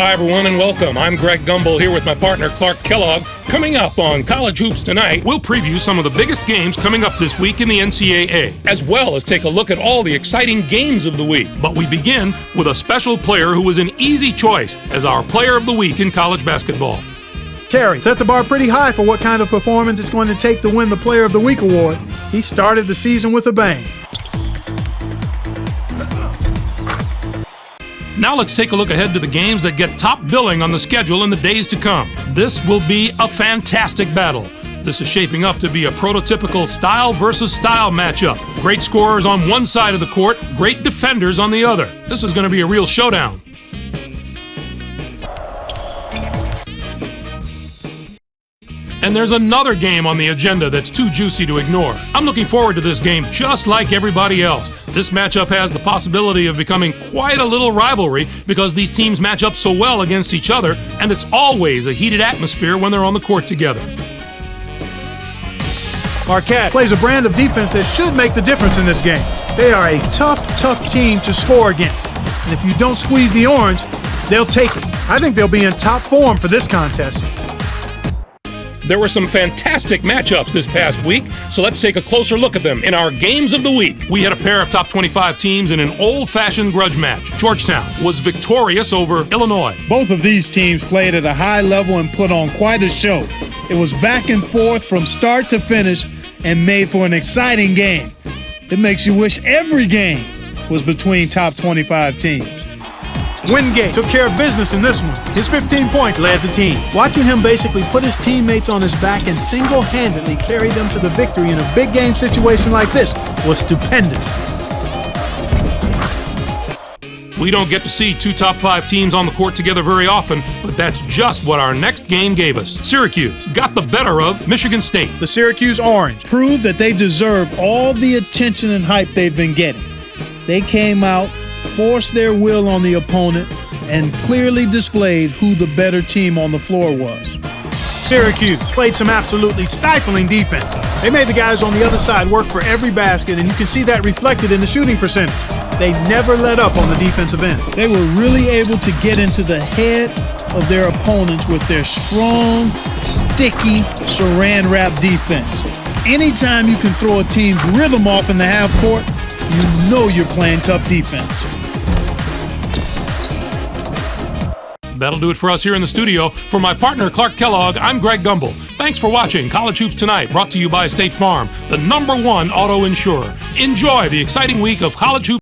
Hi, everyone, and welcome. I'm Greg Gumbel here with my partner, Clark Kellogg. Coming up on College Hoops Tonight, we'll preview some of the biggest games coming up this week in the NCAA, as well as take a look at all the exciting games of the week. But we begin with a special player who was an easy choice as our Player of the Week in college basketball. Carey set the bar pretty high for what kind of performance it's going to take to win the Player of the Week award. He started the season with a bang. Now let's take a look ahead to the games that get top billing on the schedule in the days to come. This will be a fantastic battle. This is shaping up to be a prototypical style versus style matchup. Great scorers on one side of the court, great defenders on the other. This is going to be a real showdown. And there's another game on the agenda that's too juicy to ignore. I'm looking forward to this game just like everybody else. This matchup has the possibility of becoming quite a little rivalry because these teams match up so well against each other, and it's always a heated atmosphere when they're on the court together. Marquette plays a brand of defense that should make the difference in this game. They are a tough team to score against. And if you don't squeeze the orange, they'll take it. I think they'll be in top form for this contest. There were some fantastic matchups this past week, so let's take a closer look at them in our Games of the Week. We had a pair of top 25 teams in an old-fashioned grudge match. Georgetown was victorious over Illinois. Both of these teams played at a high level and put on quite a show. It was back and forth from start to finish and made for an exciting game. It makes you wish every game was between top 25 teams. Wingate took care of business in this one. His 15-point led the team. Watching him basically put his teammates on his back and single-handedly carry them to the victory in a big game situation like this was stupendous. We don't get to see two top 5 teams on the court together very often, but that's just what our next game gave us. Syracuse got the better of Michigan State. The Syracuse Orange proved that they deserve all the attention and hype they've been getting. They came out, forced their will on the opponent, and clearly displayed who the better team on the floor was. Syracuse played some absolutely stifling defense. They made the guys on the other side work for every basket, and you can see that reflected in the shooting percentage. They never let up on the defensive end. They were really able to get into the head of their opponents with their strong, sticky, saran-wrap defense. Anytime you can throw a team's rhythm off in the half court, you know you're playing tough defense. That'll do it for us here in the studio. For my partner, Clark Kellogg, I'm Greg Gumbel. Thanks for watching College Hoops Tonight, brought to you by State Farm, the #1 auto insurer. Enjoy the exciting week of College Hoops.